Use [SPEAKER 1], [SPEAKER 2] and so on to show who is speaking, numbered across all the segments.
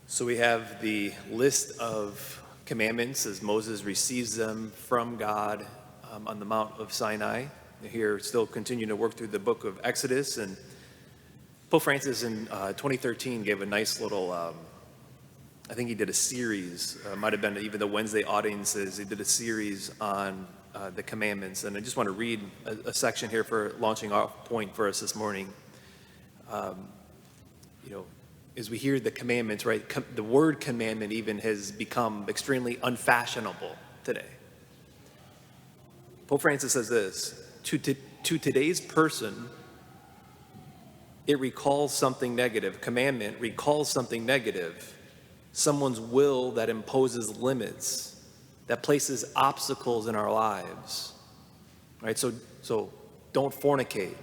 [SPEAKER 1] So we have the list of commandments as Moses receives them from God on the Mount of Sinai. Here, still continuing to work through the book of Exodus. And Pope Francis in 2013 gave a nice little, I think he did a series, might have been even the Wednesday audiences. He did a series on the commandments. And I just want to read a section here for launching off point for us this morning. As we hear the commandments, right, the word commandment even has become extremely unfashionable today. Pope Francis says this, to today's person, it recalls something negative. Commandment recalls something negative. Someone's will that imposes limits, that places obstacles in our lives, right? So don't fornicate.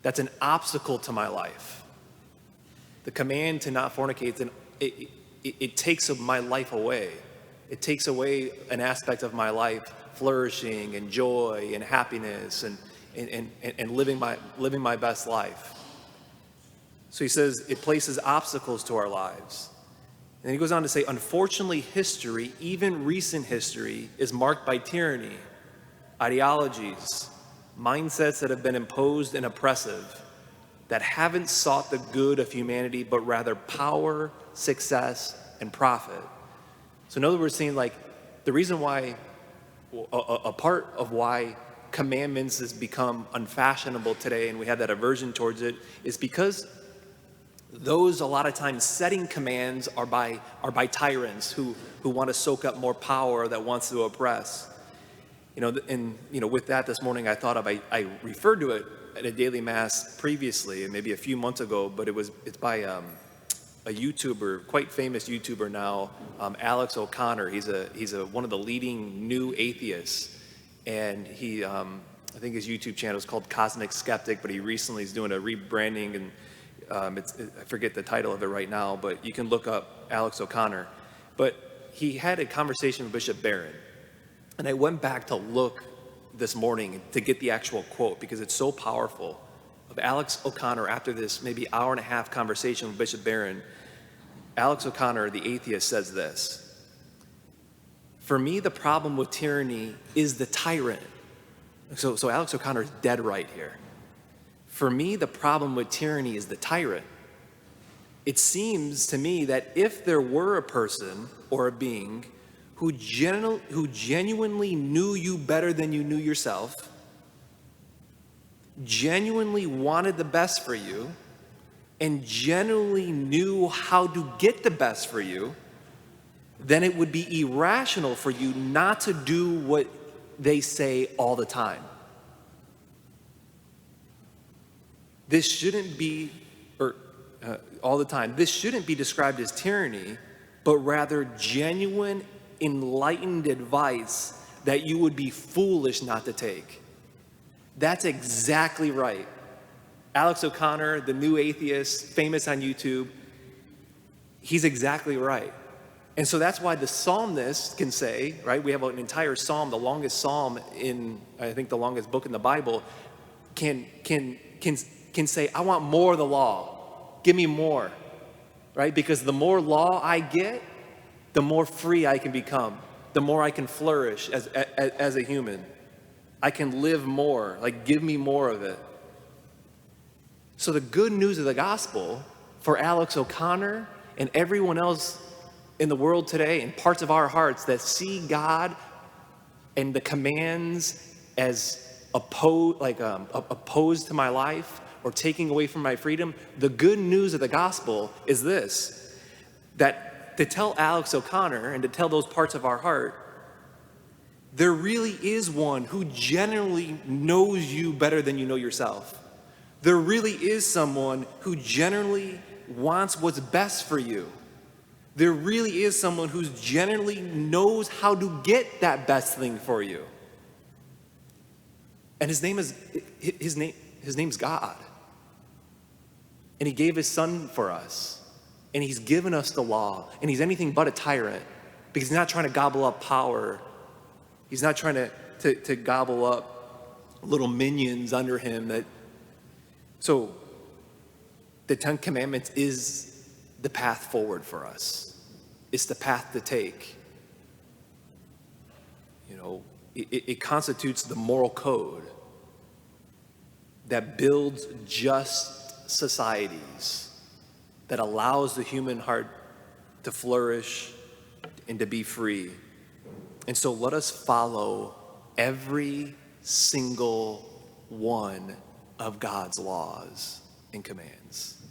[SPEAKER 1] That's an obstacle to my life. The command to not fornicate, it takes my life away. It takes away an aspect of my life, flourishing and joy and happiness and living my best life. So he says it places obstacles to our lives. And he goes on to say, unfortunately, history, even recent history, is marked by tyranny, ideologies, mindsets that have been imposed and oppressive, that haven't sought the good of humanity, but rather power, success, and profit. So in other words, saying like the reason why, a part of why commandments has become unfashionable today, and we have that aversion towards it, is because those a lot of times setting commands are by tyrants who want to soak up more power, that wants to oppress. With that this morning, I thought of, I referred to it at a daily mass previously, and maybe a few months ago, but it's by a YouTuber, quite famous YouTuber now, Alex O'Connor. He's one of the leading new atheists, and he I think his YouTube channel is called Cosmic Skeptic, but he recently is doing a rebranding, and I forget the title of it right now, but you can look up Alex O'Connor. But he had a conversation with Bishop Barron, and I went back to look this morning to get the actual quote because it's so powerful. Of Alex O'Connor, after this maybe hour and a half conversation with Bishop Barron, Alex O'Connor, the atheist, says this: for me, the problem with tyranny is the tyrant. So Alex O'Connor is dead right here. For me, the problem with tyranny is the tyrant. It seems to me that if there were a person or a being who genuinely knew you better than you knew yourself, genuinely wanted the best for you, and genuinely knew how to get the best for you, then it would be irrational for you not to do what they say all the time. This shouldn't be, all the time, this shouldn't be described as tyranny, but rather genuine, enlightened advice that you would be foolish not to take. That's exactly right. Alex O'Connor, the new atheist, famous on YouTube, he's exactly right. And so that's why the psalmist can say, right, we have an entire psalm, the longest psalm in, I think the longest book in the Bible, can say, I want more of the law. Give me more, right? Because the more law I get, the more free I can become, the more I can flourish as a human. I can live more, like give me more of it. So the good news of the gospel for Alex O'Connor and everyone else in the world today, and parts of our hearts that see God and the commands as opposed to my life or taking away from my freedom, the good news of the gospel is this, that to tell Alex O'Connor and to tell those parts of our heart, there really is one who genuinely knows you better than you know yourself. There really is someone who genuinely wants what's best for you. There really is someone who genuinely knows how to get that best thing for you. And his name's God. And he gave his son for us. And he's given us the law, and he's anything but a tyrant because he's not trying to gobble up power. He's not trying to gobble up little minions under him. So the Ten Commandments is the path forward for us. It's the path to take. You know, it constitutes the moral code that builds just societies, that allows the human heart to flourish and to be free. And so let us follow every single one of God's laws and commands.